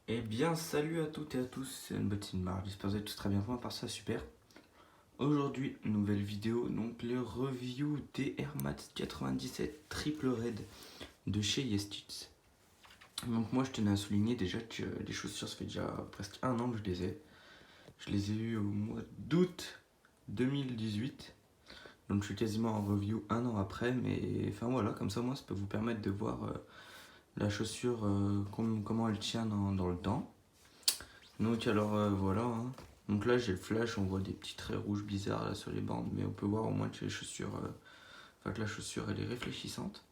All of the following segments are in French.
Eh bien, salut à toutes et à tous, c'est Unboxing. J'espère que vous allez tous très bien, à part ça, super. Aujourd'hui, nouvelle vidéo, donc le review des Air Max 97 Triple Red de chez Yestitz. Donc moi, je tenais à souligner déjà que les chaussures, ça fait déjà presque un an que je les ai. Je les ai eues au mois d'août 2018. Donc je suis quasiment en review un an après, mais enfin voilà, comme ça moi, ça peut vous permettre de voir la chaussure, comment elle tient dans le temps. Donc alors voilà, hein. Donc là j'ai le flash, on voit des petits traits rouges bizarres là sur les bandes, mais on peut voir au moins que les chaussures, que la chaussure elle est réfléchissante.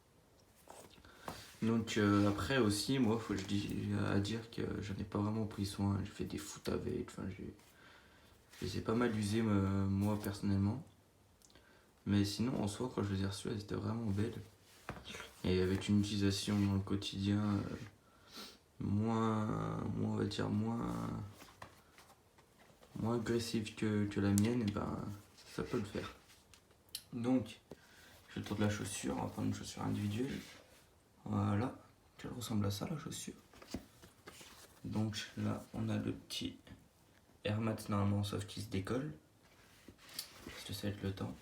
Donc après aussi, moi faut que je dise à dire que j'en ai pas vraiment pris soin, j'ai fait des foot avec, enfin je les ai pas mal usées moi personnellement. Mais sinon en soi quand je les ai reçues, elles étaient vraiment belles. Et avec une utilisation dans le quotidien on va dire moins agressive que la mienne, et ben ça peut le faire. Donc je tourne la chaussure, on va prendre une chaussure individuelle. Voilà, elle ressemble à ça la chaussure. Donc là on a le petit Air Max normalement sauf qu'il se décolle. Parce que ça va être le temps.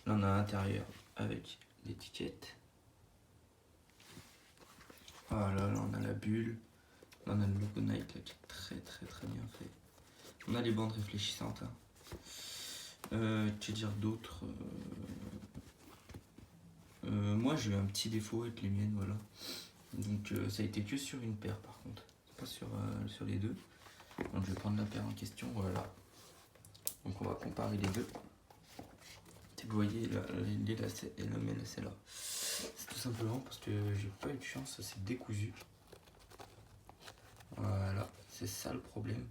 Là on a l'intérieur avec l'étiquette. Voilà, là on a la bulle. Là on a le logo Nike là, qui est très bien fait. On a les bandes réfléchissantes. Que dire d'autre moi j'ai eu un petit défaut avec les miennes, voilà. Donc ça a été que sur une paire par contre, pas sur les deux. Donc je vais prendre la paire en question, voilà. Donc on va comparer les deux. Vous voyez les lacets et le mes lacets là. C'est tout simplement parce que j'ai pas eu de chance, ça s'est décousu. Voilà, c'est ça le problème.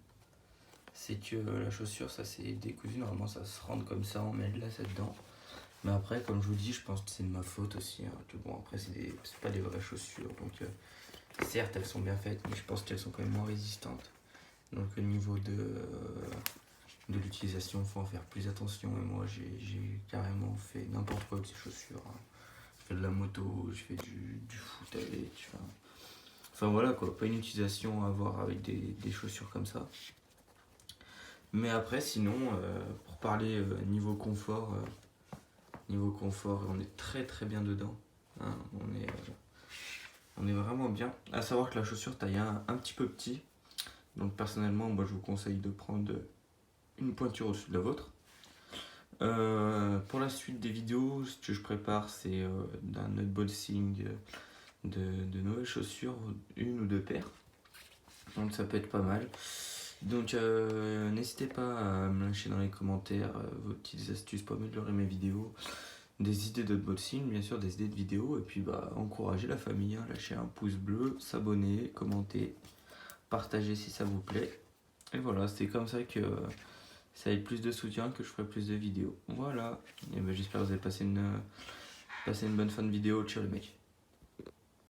C'est que la chaussure ça s'est décousu, normalement ça se rentre comme ça, on met le lacet dedans. Mais après comme je vous dis, je pense que c'est de ma faute aussi, hein, que bon après c'est pas des vraies chaussures, donc certes elles sont bien faites, mais je pense qu'elles sont quand même moins résistantes. Donc au niveau de l'utilisation, il faut en faire plus attention. Et moi j'ai carrément fait n'importe quoi avec ces chaussures, hein. Je fais de la moto, je fais du foot avec. Enfin voilà quoi, pas une utilisation à avoir avec des chaussures comme ça. Mais après sinon, pour parler niveau confort, on est très bien dedans, hein. On est vraiment bien. À savoir que la chaussure taille un petit peu petit. Donc personnellement, moi je vous conseille de prendre une pointure au-dessus de la vôtre. Pour la suite des vidéos, ce que je prépare, c'est d'un unboxing de nouvelles chaussures, une ou deux paires. Donc ça peut être pas mal. Donc n'hésitez pas à me lâcher dans les commentaires vos petites astuces pour améliorer mes vidéos, des idées d'unboxing, bien sûr des idées de vidéos, et puis bah encouragez la famille, hein, lâchez un pouce bleu, s'abonner, commenter, partager si ça vous plaît. Et voilà, c'est comme ça que ça va être plus de soutien, que je ferai plus de vidéos. Voilà, et ben, j'espère que vous avez passé une bonne fin de vidéo. Ciao les mecs.